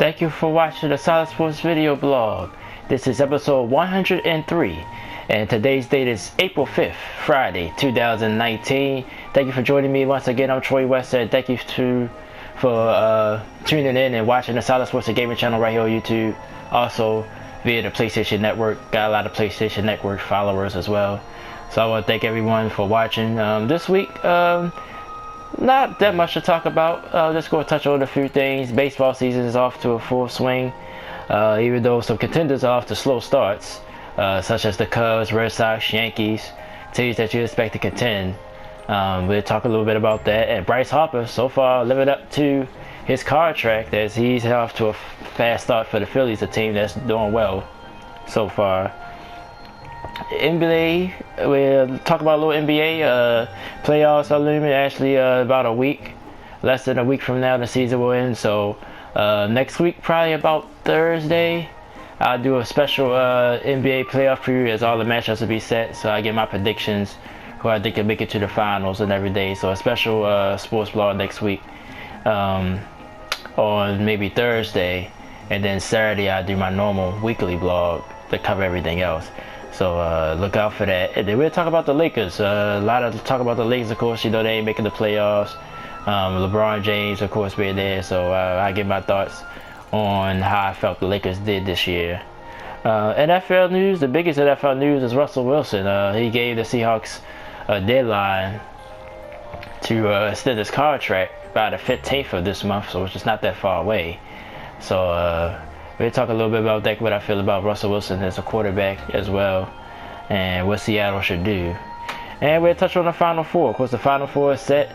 Thank you for watching the Solid Sports video blog. This is episode 103, and today's date is April 5th, Friday, 2019. Thank you for joining me once again. I'm Troy West, and thank you for tuning in and watching the Solid Sports and Gaming channel right here on YouTube. Also via the PlayStation Network. Got a lot of PlayStation Network followers as well. So I want to thank everyone for watching. This week, not that much to talk about. Just going to touch on a few things. Baseball season is off to a full swing, even though some contenders are off to slow starts, such as the Cubs, Red Sox, Yankees, teams that you expect to contend. We'll talk a little bit about that. And Bryce Harper, so far, living up to his contract, as he's off to a fast start for the Phillies, a team that's doing well so far. NBA, we'll talk about a little NBA. Playoffs are looming. Actually, about a week, less than a week from now, the season will end. So next week, probably about Thursday, I'll do a special NBA playoff preview as all the matchups will be set. So I get my predictions, who I think can make it to the finals and every day. So a special sports blog next week on maybe Thursday, and then Saturday I'll do my normal weekly blog to cover everything else. So look out for that. And then we'll talk about the Lakers. A lot of talk about the Lakers, of course. You know, they ain't making the playoffs. LeBron James, of course, being there. So I give my thoughts on how I felt the Lakers did this year. NFL news. The biggest NFL news is Russell Wilson. He gave the Seahawks a deadline to extend his contract by the 15th of this month, so it's just not that far away. So we'll talk a little bit about that, what I feel about Russell Wilson as a quarterback as well, and what Seattle should do. And we'll touch on the Final Four. Of course, the Final Four is set.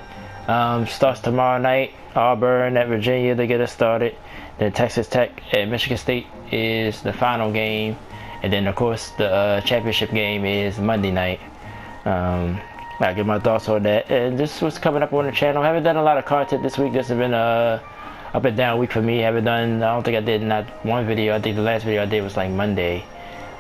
Starts tomorrow night. Auburn at Virginia to get us started. Then Texas Tech at Michigan State is the final game. And then, of course, the championship game is Monday night. I'll get my thoughts on that. And this was coming up on the channel. I haven't done a lot of content this week. This has been up and down week for me. I don't think I did not one video. I think the last video I did was like Monday.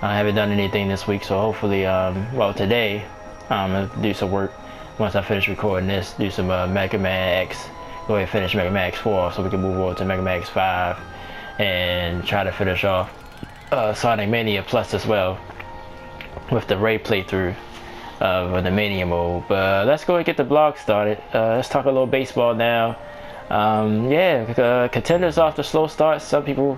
I haven't done anything this week, so hopefully, well, today, I'm gonna do some work once I finish recording this, do some Mega Man X, go ahead and finish Mega Man X4 so we can move on to Mega Man X5 and try to finish off Sonic Mania Plus as well with the Ray playthrough of the Mania mode. But let's go and get the blog started. Let's talk a little baseball now. Contenders off to slow starts. Some people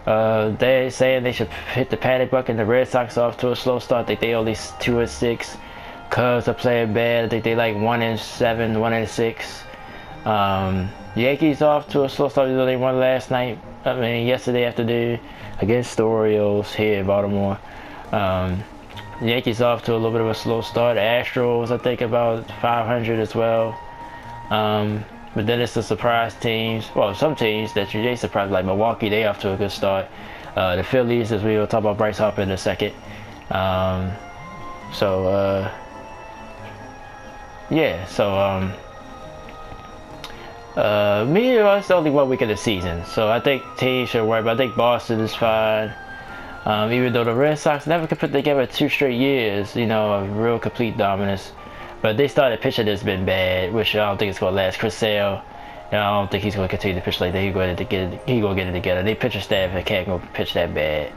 they're saying they should hit the panic button. The Red Sox off to a slow start. I think they only 2-6. Cubs are playing bad. I think they like 1-7, 1-6. Yankees off to a slow start. They won last night. Yesterday afternoon against the Orioles here in Baltimore. Yankees off to a little bit of a slow start. Astros, I think, about 500 as well. But then it's the surprise teams. Well, some teams that they surprised, like Milwaukee, they off to a good start. The Phillies, as we will talk about Bryce Harper in a second. It's only 1 week of the season, so I think teams should worry. But I think Boston is fine. Even though the Red Sox never could put together 2 straight years, of real complete dominance. But they started pitching that's been bad, which I don't think it's going to last. Chris Sale, I don't think he's going to continue to pitch like that. He's going to get it together. They pitcher staff can't go pitch that bad.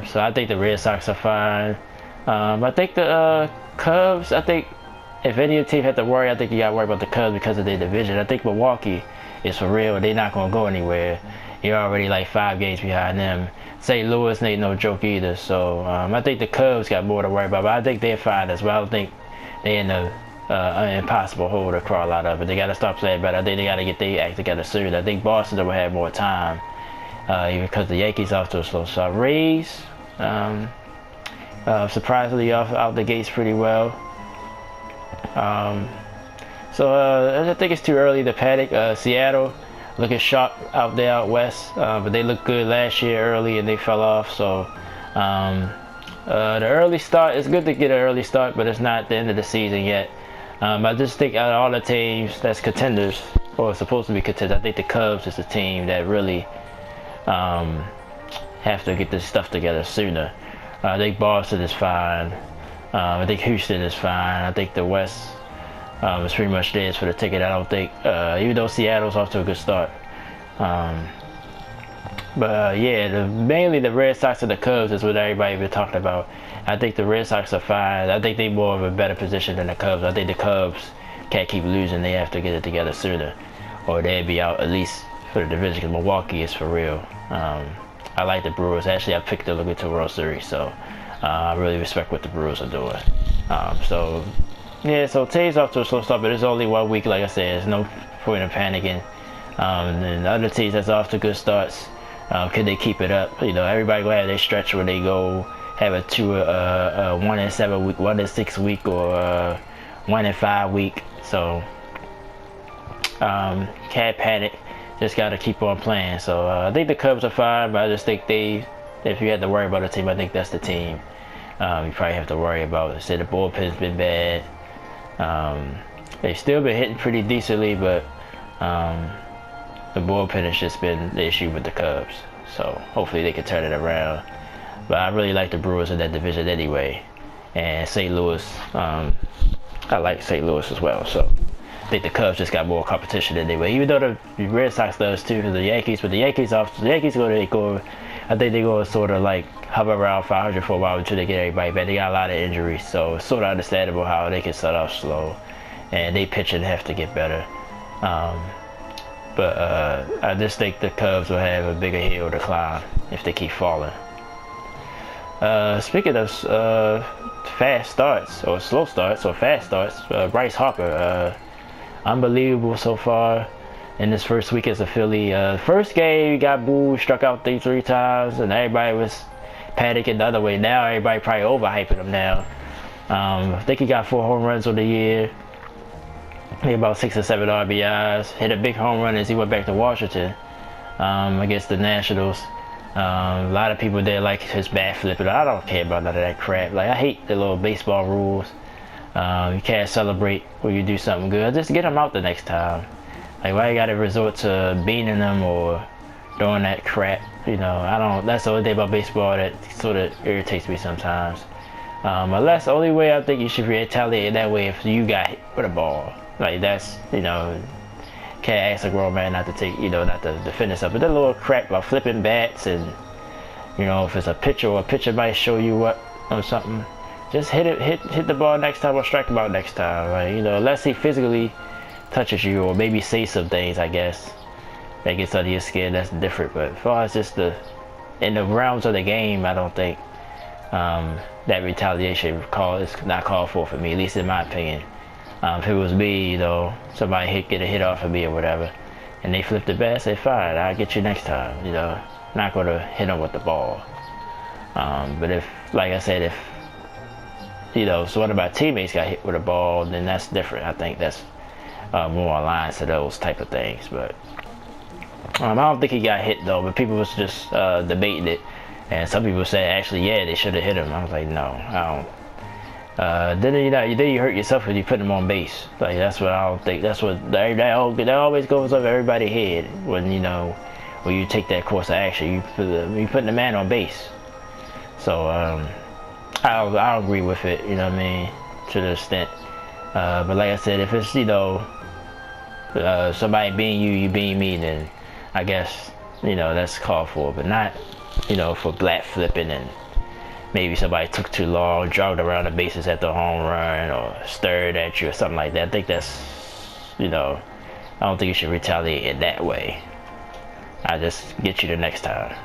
So I think the Red Sox are fine. I think the Cubs, if any team had to worry, I think you got to worry about the Cubs because of their division. I think Milwaukee is for real. They're not going to go anywhere. You're already like 5 games behind them. St. Louis ain't no joke either. So I think the Cubs got more to worry about. But I think they're fine as well. I don't think they're in an impossible hole to crawl out of it. They got to start playing better. I think they got to get their act together soon. I think Boston will have more time because the Yankees off to a slow start. Rays, surprisingly out the gates pretty well. I think it's too early to panic. Seattle looking sharp out there out west, but they looked good last year early and they fell off. So the early start, it's good to get an early start, but it's not the end of the season yet. I just think out of all the teams that's contenders, or supposed to be contenders, I think the Cubs is the team that really have to get this stuff together sooner. I think Boston is fine. I think Houston is fine. I think the West is pretty much theirs for the ticket. I don't think, even though Seattle's off to a good start, But yeah, mainly the Red Sox and the Cubs is what everybody been talking about. I think the Red Sox are fine. I think they more of a better position than the Cubs. I think the Cubs can't keep losing. They have to get it together sooner, or they'd be out at least for the division. Because Milwaukee is for real. I like the Brewers. Actually, I picked them to go to World Series, so I really respect what the Brewers are doing. So yeah, so today's off to a slow start, but it's only 1 week. Like I said, there's no point in panicking. And the other teams that's off to good starts, could they keep it up? You know, everybody gonna have their stretch where they go have a 1-7 week, 1-6 week, or 1-5 week. So can't panic. Just gotta keep on playing. So I think the Cubs are fine, but I just think if you had to worry about a team, I think that's the team you probably have to worry about. Say the bullpen's been bad. They've still been hitting pretty decently, but the bullpen has just been the issue with the Cubs. So hopefully they can turn it around. But I really like the Brewers in that division anyway. And St. Louis, I like St. Louis as well. So I think the Cubs just got more competition anyway. Even though the Red Sox does too, the Yankees. But the Yankees go. I think they go sort of like hover around 500 for a while until they get everybody back. They got a lot of injuries, so it's sort of understandable how they can start off slow, and they pitching have to get better. But I just think the Cubs will have a bigger hill to climb if they keep falling. Speaking of fast starts or slow starts or fast starts, Bryce Harper, unbelievable so far in this first week as a Philly. First game, he got booed, struck out three times, and everybody was panicking the other way. Now everybody probably overhyping him now. I think he got 4 home runs on the year. He about 6 or 7 RBIs. Hit a big home run as he went back to Washington against the Nationals. A lot of people there like his bat flipping. I don't care about none of that crap. Like, I hate the little baseball rules. You can't celebrate when you do something good. Just get him out the next time. Like, why you gotta resort to beating them or doing that crap? You know, that's the only thing about baseball that sort of irritates me sometimes. But that's the only way I think you should retaliate that way if you got hit with a ball. Like, that's, you know, can't ask a grown man not to take, you know, not to defend himself. But that little crap about flipping bats and, you know, if it's a pitcher or a pitcher might show you up or something, just hit the ball next time or strike him out next time. Like, you know, unless he physically touches you or maybe say some things, I guess, that gets under your skin, that's different. But as far as just in the realms of the game, I don't think that retaliation is not called for me, at least in my opinion. If it was me, you know, somebody get a hit off of me or whatever, and they flip the bat, say, fine, I'll get you next time, you know. Not going to hit them with the ball. But if, like I said, if, you know, so one of my teammates got hit with a ball, then that's different. I think that's more aligned to those type of things. But I don't think he got hit though, but people was just debating it, and some people said actually, yeah, they should have hit him. I was like, no, I don't. Then you hurt yourself when you put him on base. Like, that's what I don't think. That's what that always goes over everybody's head when, you know, when you take that course of action. You putting the man on base. So I don't agree with it. You know what I mean, to the extent. But like I said, if it's, you know, somebody beating you beating me, then I guess, you know, that's called for. But not, you know, for bat flipping and maybe somebody took too long, jogged around the bases at the home run, or stared at you or something like that. I think that's, you know, I don't think you should retaliate in that way. I just get you the next time.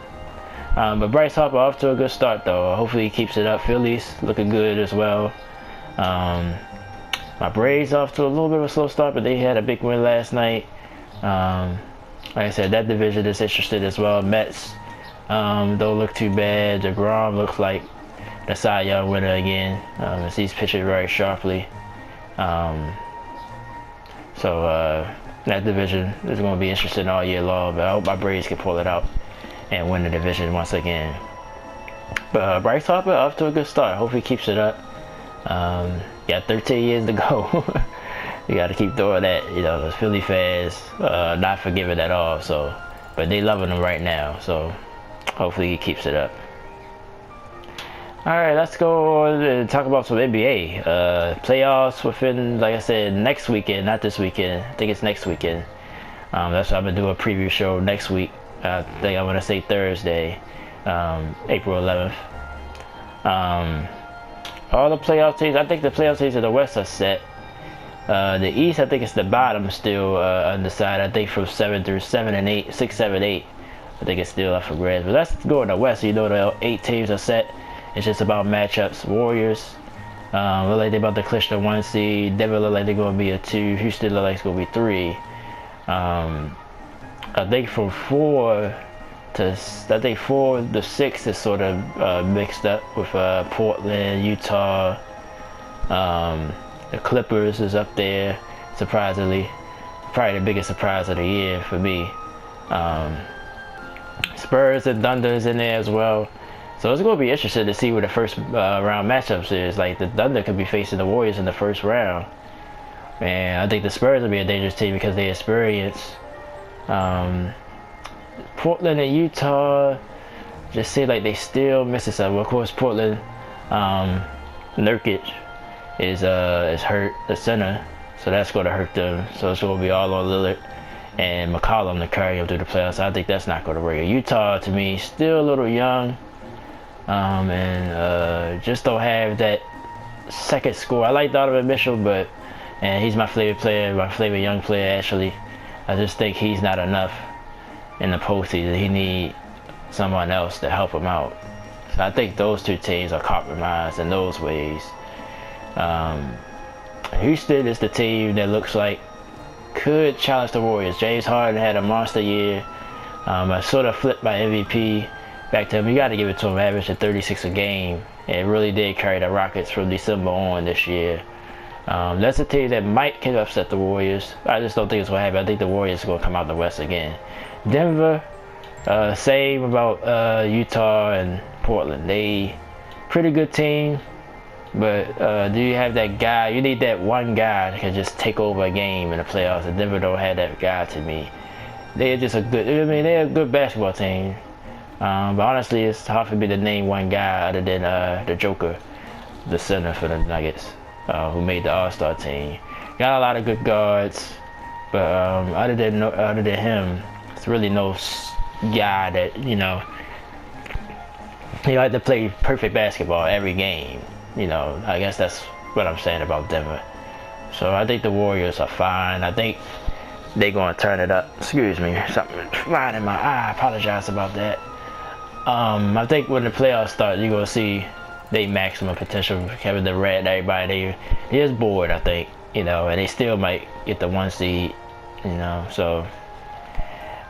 But Bryce Harper off to a good start though. Hopefully he keeps it up. Phillies looking good as well. My Braves off to a little bit of a slow start, but they had a big win last night. Like I said, that division is interested as well. Mets don't look too bad. Lebron looks like the Cy Young winner again, as he's pitching very sharply. So that division is going to be interesting all year long, but I hope my Braves can pull it out and win the division once again. But Bryce Harper off to a good start. Hope he keeps it up. Got 13 years to go. You got to keep doing that. You know, the Philly fans not forgiving at all. So, but they loving him right now. So hopefully he keeps it up. All right, let's go and talk about some NBA. Playoffs within, like I said, next weekend, not this weekend. I think it's next weekend. That's why I'm gonna do a preview show next week I think I want to say Thursday, April 11th. All the playoff teams, I think the playoff teams of the West are set. The East, I think it's the bottom still undecided. I think from 7 through 7 and 8, 6, 7, 8. I think it's still up for grabs. But let's go in the West. You know the 8 teams are set. It's just about matchups. Warriors look like they're about to clinch the 1 seed. Denver look like they're going to be a 2. Houston look like it's going to be 3. I think from 4 to 6 is sort of mixed up with Portland, Utah. The Clippers is up there, surprisingly. Probably the biggest surprise of the year for me. Spurs and Thunder is in there as well. So it's going to be interesting to see what the first round matchups is. Like, the Thunder could be facing the Warriors in the first round. And I think the Spurs will be a dangerous team because they experience. Portland and Utah just seem like they still missing something. Well, of course, Portland, Nurkic is hurt, the center, so that's going to hurt them. So it's going to be all on Lillard and McCollum to carry them through the playoffs. So I think that's not going to work. Utah, to me, still a little young, and just don't have that second score. I like Donovan Mitchell, and he's my favorite player, my favorite young player actually. I just think he's not enough in the postseason. He needs someone else to help him out. So I think those 2 teams are compromised in those ways. Houston is the team that looks like could challenge the Warriors. James Harden had a monster year. I sort of flipped my MVP back to him. You got to give it to him. Averaged at 36 a game. It really did carry the Rockets from December on this year. That's a team that might can upset the Warriors. I just don't think it's going to happen. I think the Warriors are going to come out the West again. Denver, same about Utah and Portland. They pretty good team. But do you have that guy? You need that one guy that can just take over a game in the playoffs. And Denver don't have that guy to me. They're just they're a good basketball team. But honestly, it's hard for me to name one guy other than the Joker, the center for the Nuggets, who made the All-Star team. Got a lot of good guards, but other than him, it's really no guy that he like to play perfect basketball every game. I guess that's what I'm saying about Denver. So I think the Warriors are fine. I think they're going to turn it up. Excuse me, something flying in my eye. I apologize about that. I think when the playoffs start, you're going to see their maximum potential. Kevin Durant and everybody, they is bored, I think. And they still might get the 1 seed. So.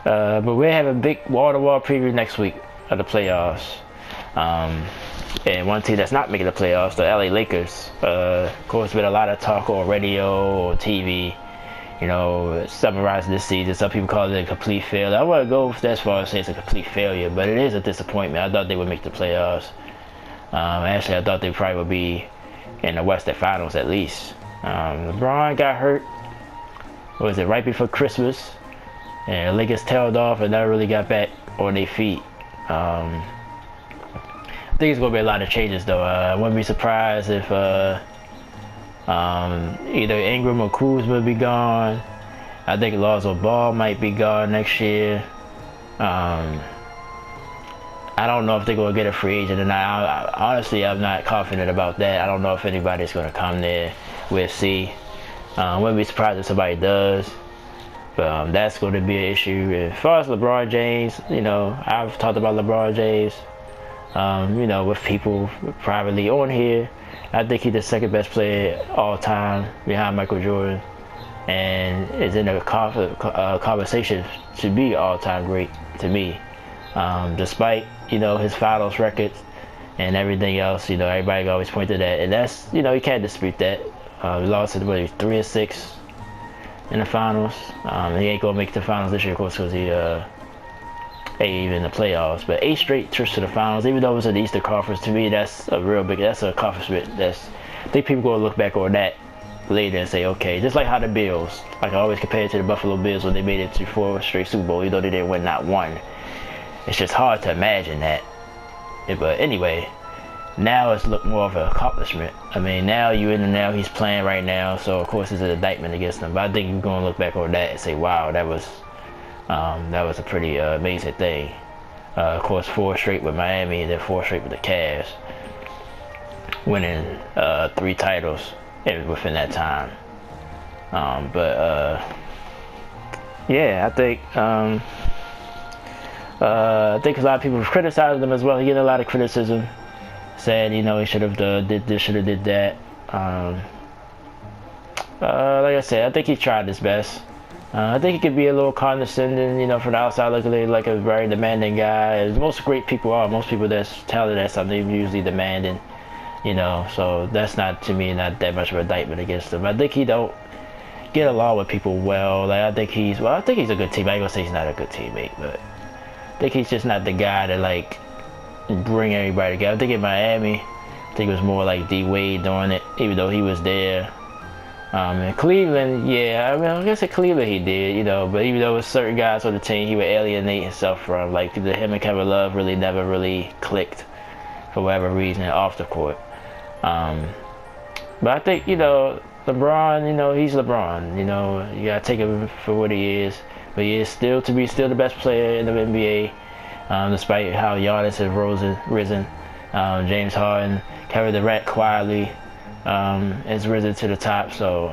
But we'll have a big wall-to-wall preview next week of the playoffs. And one team that's not making the playoffs, the LA Lakers. Of course, been a lot of talk on radio or TV, summarizing this season. Some people call it a complete failure. I wouldn't go as far as saying it's a complete failure, but it is a disappointment. I thought they would make the playoffs. Actually, I thought they probably would be in the Western Finals at least. LeBron got hurt. What was it, right before Christmas? And the Lakers tailed off and never really got back on their feet. I think it's going to be a lot of changes, though. I wouldn't be surprised if either Ingram or Kuzma be gone. I think Lonzo Ball might be gone next year. I don't know if they're going to get a free agent or not. Honestly, I'm not confident about that. I don't know if anybody's going to come there. We'll see. Wouldn't be surprised if somebody does. But that's going to be an issue. As far as LeBron James, I've talked about LeBron James. With people privately on here. I think he's the second best player all time behind Michael Jordan, and is in a conversation to be all-time great to me. Despite his finals records and everything else, everybody always point to that, and that's you can't dispute that. He lost it 3-6 in the finals. He ain't gonna make the finals this year, of course, because he ain't even in the playoffs. But 8 straight trips to the finals, even though it was in the Eastern Conference, to me that's that's an accomplishment. I think people gonna look back on that later and say, okay, just like how the Bills, like I always compare it to the Buffalo Bills when they made it to 4 straight Super Bowl, even though they didn't win not one. It's just hard to imagine that. But anyway, now it's look more of an accomplishment. I mean, now now he's playing right now, so of course it's an indictment against him. But I think you're gonna look back on that and say, wow, that was That was a pretty amazing thing. Of course, 4 straight with Miami, and then 4 straight with the Cavs, winning 3 titles within that time. Yeah, I think a lot of people criticized him as well. He get a lot of criticism, said he should have did this, should have did that. Like I said, I think he tried his best. I think he could be a little condescending, from the outside looking at like a very demanding guy, as most great people are. Most people that's talented at something are usually demanding, so that's not, to me, not that much of an indictment against him. I think he don't get along with people well. Like, I think he's a good teammate. I ain't gonna say he's not a good teammate, but I think he's just not the guy to like bring everybody together. I think in Miami, I think it was more like D Wade doing it, even though he was there. In Cleveland, yeah, I guess at Cleveland he did, but even though with certain guys on the team, he would alienate himself from, like, him and Kevin Love really never really clicked for whatever reason off the court. But I think, LeBron, he's LeBron, you gotta take him for what he is, but he is still the best player in the NBA, despite how Giannis has risen. James Harden, Kevin Durant quietly has risen to the top. So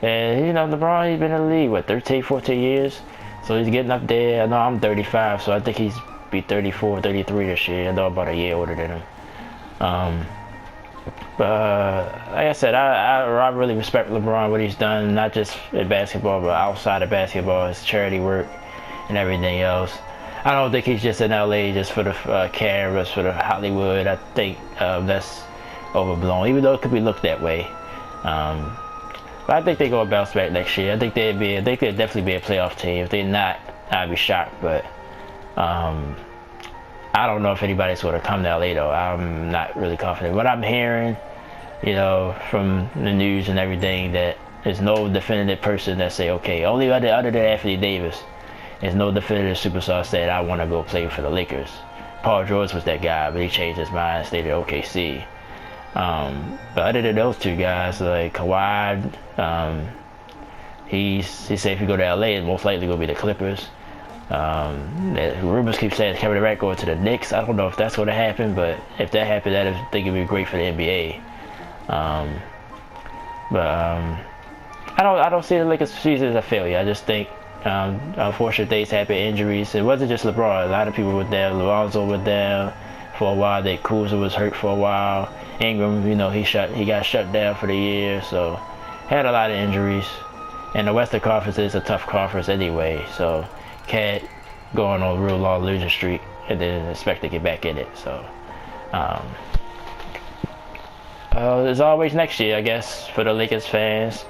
and LeBron, he's been in the league 13, 14 years, so he's getting up there. I know I'm 35, so I think he's be 34, 33 this year. I know I'm about a year older than him. But like I said, I really respect LeBron, what he's done, not just in basketball, but outside of basketball, his charity work and everything else. I don't think he's just in LA just for the cameras, for the Hollywood. I think that's overblown, even though it could be looked that way. But I think they're gonna bounce back next year. I think they could definitely be a playoff team. If they're not, I'd be shocked. But I don't know if anybody's gonna come to LA though. I'm not really confident. What I'm hearing, from the news and everything, that there's no definitive person that say, okay, only other than Anthony Davis, there's no definitive superstar said I want to go play for the Lakers. Paul George was that guy, but he changed his mind and stayed at OKC. But other than those 2 guys, like Kawhi, he said if you go to LA, it's most likely going to be the Clippers. Rumors keep saying Kevin Durant going to the Knicks. I don't know if that's going to happen, but if that happened, I think it'd be great for the NBA. I don't see the Lakers season as a failure. I just think unfortunate things happen, injuries. It wasn't just LeBron. A lot of people were down. Lonzo was down for a while. Kuzma was hurt for a while. Ingram, he got shut down for the year, so had a lot of injuries. And the Western Conference is a tough conference anyway, so can't go on a real long losing streak and then expect to get back in it. So there's always next year, I guess, for the Lakers fans.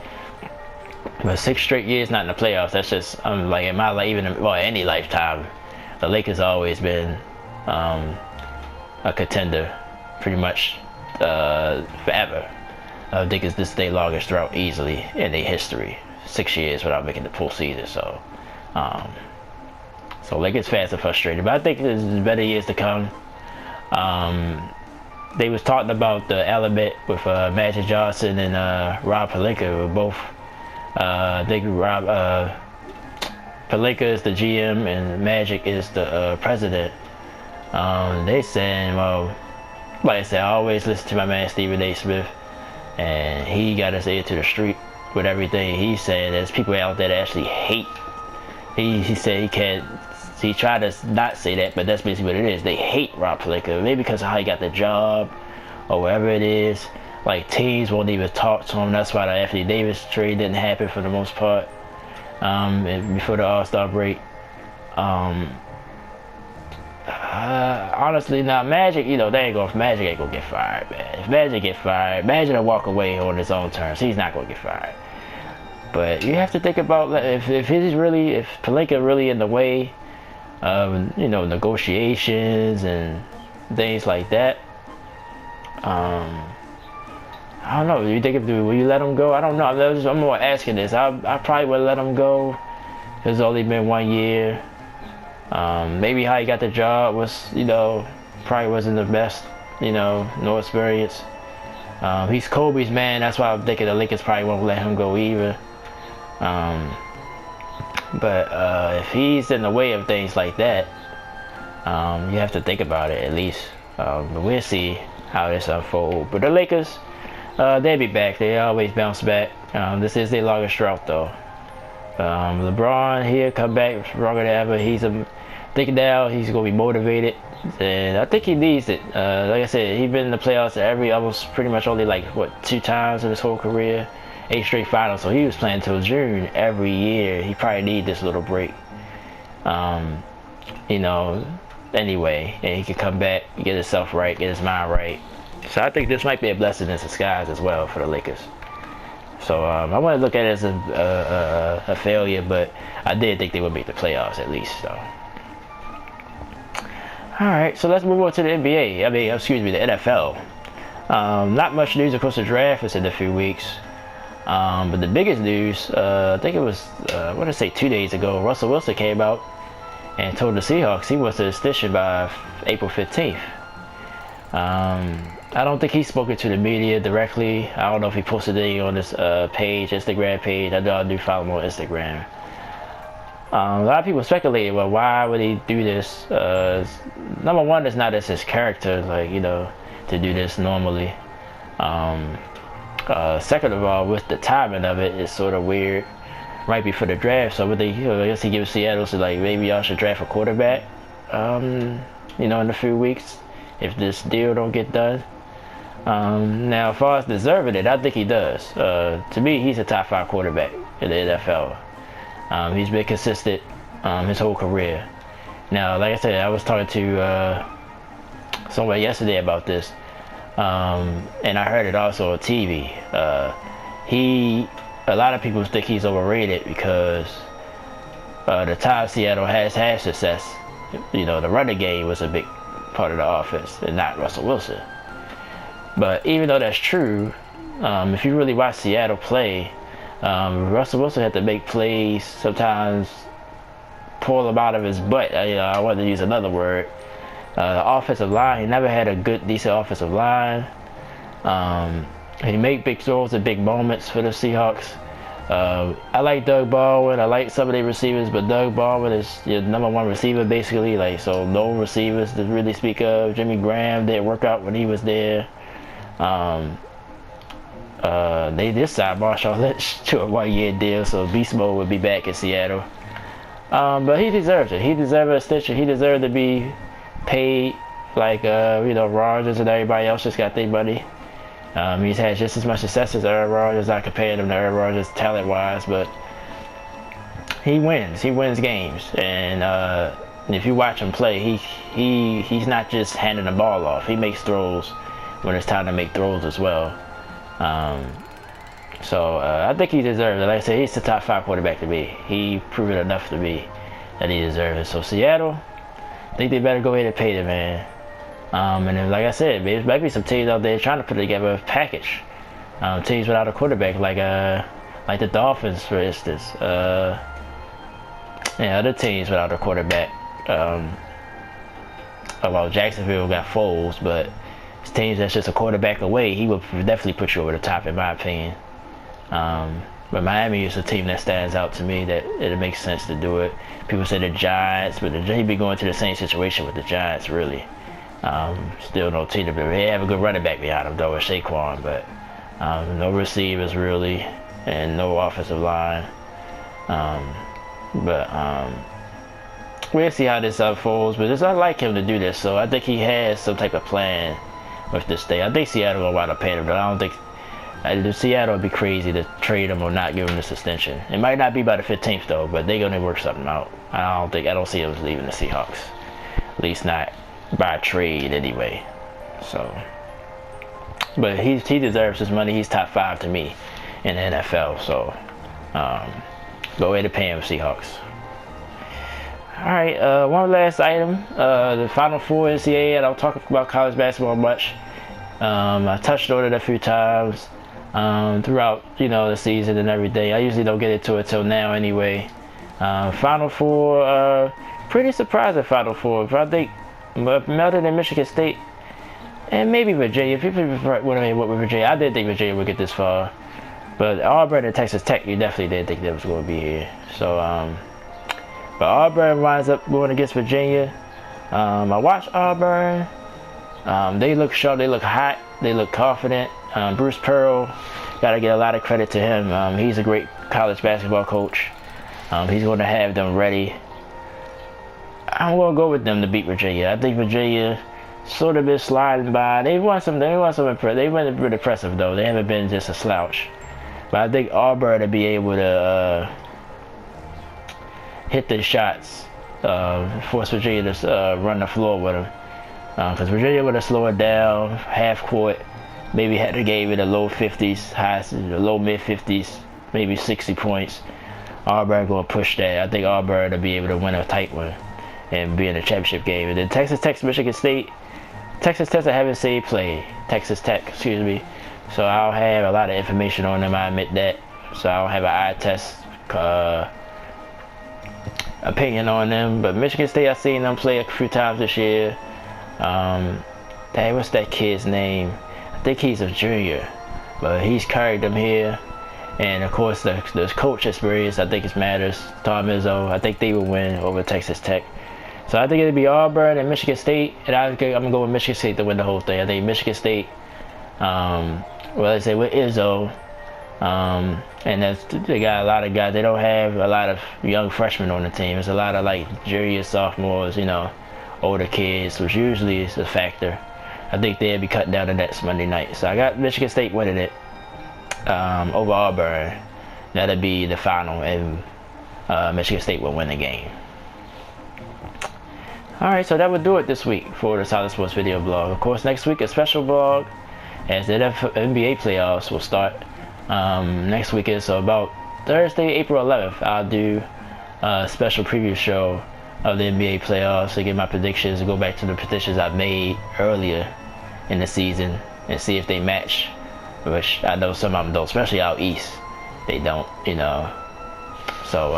But 6 straight years not in the playoffs, that's just like in my life, any lifetime, the Lakers always been a contender pretty much forever. I think it's this their longest drought easily in their history. 6 years without making the postseason. So Lakers fans are frustrated, but I think there's better years to come. They was talking about the element with Magic Johnson and Rob Pelinka. Both I think Pelinka is the GM and Magic is the president. They saying, well, like I said, I always listen to my man Stephen A. Smith, and he got his ear to the street with everything he's saying. There's people out there that actually hate. He said he can't. He tried to not say that, but that's basically what it is. They hate Rob Pelinka, maybe because of how he got the job or whatever it is. Like, teams won't even talk to him. That's why the Anthony Davis trade didn't happen for the most part before the All-Star break. Honestly, now Magic, Magic ain't gonna get fired, man. If Magic get fired, Magic will walk away on his own terms. He's not gonna get fired. But you have to think about if Pelinka really in the way of negotiations and things like that. I don't know. Will you let him go? I don't know. I'm more asking this. I probably would let him go. It's only been 1 year. Maybe how he got the job was, probably wasn't the best, no experience. He's Kobe's man. That's why I'm thinking the Lakers probably won't let him go either. But if he's in the way of things like that, you have to think about it at least. But we'll see how this unfolds. But the Lakers, they'll be back. They always bounce back. This is their longest drought, though. LeBron, he'll come back stronger than ever. He's thinking now he's gonna be motivated, and I think he needs it. Like I said, he's been in the playoffs almost pretty much only like 2 times in his whole career, 8 straight finals. So he was playing till June every year. He probably need this little break. You know. Anyway, and he could come back, get himself right, get his mind right. So I think this might be a blessing in disguise as well for the Lakers. So I want to look at it as a failure, but I did think they would make the playoffs at least. So. Alright, so let's move on to the NBA. The NFL. Not much news, of course. The draft is in a few weeks. But the biggest news, I think it was, 2 days ago, Russell Wilson came out and told the Seahawks he wants to extension by April 15th. I don't think he's spoken to the media directly. I don't know if he posted anything on this Instagram page. I know I do follow him on Instagram. A lot of people speculated, well, why would he do this? Number one, it's not as his character, to do this normally. Second of all, with the timing of it, it's sort of weird. Right before the draft, so what I guess he gives Seattle, so maybe y'all should draft a quarterback, in a few weeks if this deal don't get done. Now, as far as deserving it, I think he does. To me, he's a top 5 quarterback in the NFL. He's been consistent his whole career. Now, like I said, I was talking to someone yesterday about this, and I heard it also on TV. A lot of people think he's overrated because the time Seattle has had success, the running game was a big part of the offense and not Russell Wilson. But even though that's true, if you really watch Seattle play, Russell Wilson had to make plays, sometimes pull him out of his butt. I wanted to use another word. The offensive line, he never had a good, decent offensive line. He made big throws at big moments for the Seahawks. I like Doug Baldwin. I like some of the receivers, but Doug Baldwin is your number 1 receiver, basically. So no receivers to really speak of. Jimmy Graham didn't work out when he was there. They just signed Marshawn Lynch to a 1-year deal, so Beast Mode would be back in Seattle. But he deserves it. He deserves an extension. He deserves to be paid like Rodgers and everybody else just got their money. He's had just as much success as Aaron Rodgers. Not comparing him to Aaron Rodgers talent-wise, but he wins. He wins games, and if you watch him play, he's not just handing the ball off. He makes throws when it's time to make throws as well. So I think he deserves it. Like I said, he's the top 5 quarterback to me. He proved it enough to me that he deserves it. So Seattle, I think they better go ahead and pay the man. And then, like I said, there might be some teams out there trying to put together a package. Teams without a quarterback, like the Dolphins, for instance. Other teams without a quarterback. Well, Jacksonville got Foles, but it's teams that's just a quarterback away. He would definitely put you over the top, in my opinion. But Miami is a team that stands out to me that it makes sense to do it. People say the Giants, but he'd be going to the same situation with the Giants, really. Still no team, but they have a good running back behind him, though, with Saquon, but no receivers really, and no offensive line. We'll see how this unfolds, but it's unlike him to do this, so I think he has some type of plan with this thing. I think Seattle will wind up paying him, but I don't think Seattle would be crazy to trade him or not give him this extension. It might not be by the 15th though, but they're gonna work something out. I don't see him leaving the Seahawks, at least not by trade anyway. So, but he deserves his money. He's top 5 to me in the NFL. So, go ahead and pay him, Seahawks. All right, one last item. The Final Four NCAA. I don't talk about college basketball much. I touched on it a few times throughout, the season and everything. I usually don't get into it till now anyway. Final Four, pretty surprising Final Four. But I think Melton and Michigan State, and maybe Virginia. People want to with Virginia. I didn't think Virginia would get this far, but Auburn and Texas Tech, you definitely didn't think they was going to be here. So But Auburn winds up going against Virginia. I watched Auburn. They look sharp, they look hot, they look confident. Bruce Pearl, gotta get a lot of credit to him. He's a great college basketball coach. He's going to have them ready. I'm going to go with them to beat Virginia. I think Virginia sort of been sliding by. They've been impressive though. They haven't been just a slouch. But I think Auburn to be able to hit the shots, force Virginia to run the floor with them. Because Virginia would have slowed down, half court, maybe had to give it a low 50s, low mid 50s, maybe 60 points. Auburn going to push that. I think Auburn to be able to win a tight one and be in a championship game. And then Texas Tech, Michigan State. Texas Tech, I haven't seen play. Texas Tech, excuse me. So I don't have a lot of information on them, I admit that. So I don't have an eye test opinion on them. But Michigan State, I've seen them play a few times this year. Dang, what's that kid's name? I think he's a junior. But he's carried them here. And of course, the coach experience, I think it matters. Tom Izzo, I think they will win over Texas Tech. So I think it'll be Auburn and Michigan State, and I'm gonna go with Michigan State to win the whole thing. I think Michigan State, well, let's say with Izzo, and they got a lot of guys. They don't have a lot of young freshmen on the team. It's a lot of like juniors, sophomores, you know, older kids, which usually is a factor. I think they'll be cutting down the nets Monday night. So I got Michigan State winning it. Over Auburn. That'll be the final, and Michigan State will win the game. Alright, so that would do it this week for the Solid Sports video blog. Of course, next week a special blog as the NBA playoffs will start. Next week is about Thursday, April 11th. I'll do a special preview show of the NBA playoffs to get my predictions, go back to the predictions I made earlier in the season and see if they match. Which I know some of them don't, especially out east. They don't, you know. So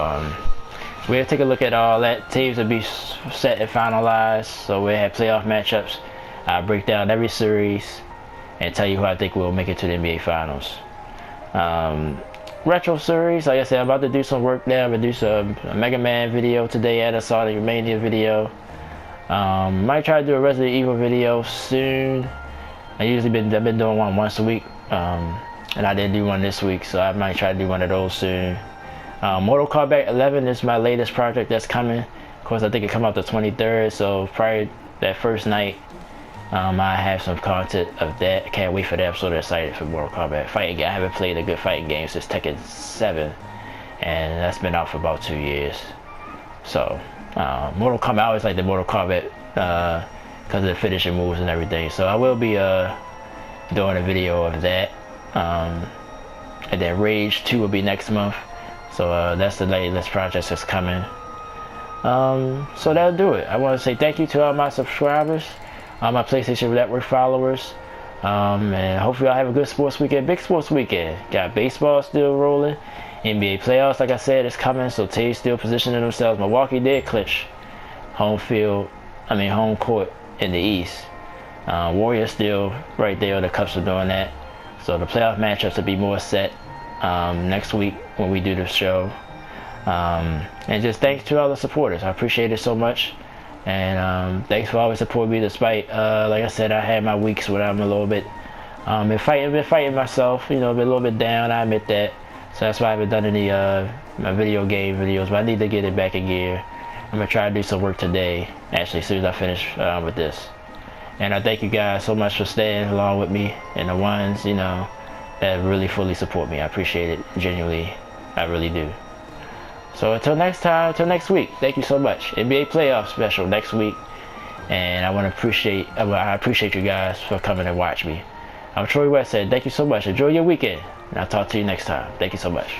we'll take a look at all that. Teams will be set and finalized. So we'll have playoff matchups. I'll break down every series and tell you who I think will make it to the NBA Finals. Retro series, like I said, I'm about to do some work now. I'm gonna do a Mega Man video today and a Sonic Mania video. Might try to do a Resident Evil video soon. I've been doing one once a week. And I didn't do one this week, so I might try to do one of those soon. Mortal Kombat 11 is my latest project that's coming. Of course, I think it comes out the 23rd, so probably that first night, I have some content of that. I can't wait for that. I'm sort of excited for Mortal Kombat fighting game. I haven't played a good fighting game since Tekken 7, and that's been out for about 2 years. So, Mortal Kombat, I always like the Mortal Kombat because of the finishing moves and everything. So I will be doing a video of that, and then Rage 2 will be next month, so that's the latest project that's coming. So that'll do it. I want to say thank you to all my subscribers, all my PlayStation Network followers, and hopefully I'll have a good sports weekend, big sports weekend. Got baseball still rolling, NBA playoffs, like I said, is coming, so teams still positioning themselves. Milwaukee did clinch home court in the East. Warriors still right there, the Cubs are doing that. So the playoff matchups will be more set next week when we do the show. And just thanks to all the supporters. I appreciate it so much. And thanks for always supporting me despite, like I said, I had my weeks where I'm a little bit, been fighting myself, you know, been a little bit down, I admit that. So that's why I haven't done any my video game videos, but I need to get it back in gear. I'm going to try to do some work today, actually, as soon as I finish with this. And I thank you guys so much for staying along with me, and the ones, you know, that really fully support me. I appreciate it, genuinely. I really do. So until next time, until next week, thank you so much. NBA playoff special next week. And I appreciate you guys for coming and watch me. I'm Troy West, thank you so much. Enjoy your weekend. And I'll talk to you next time. Thank you so much.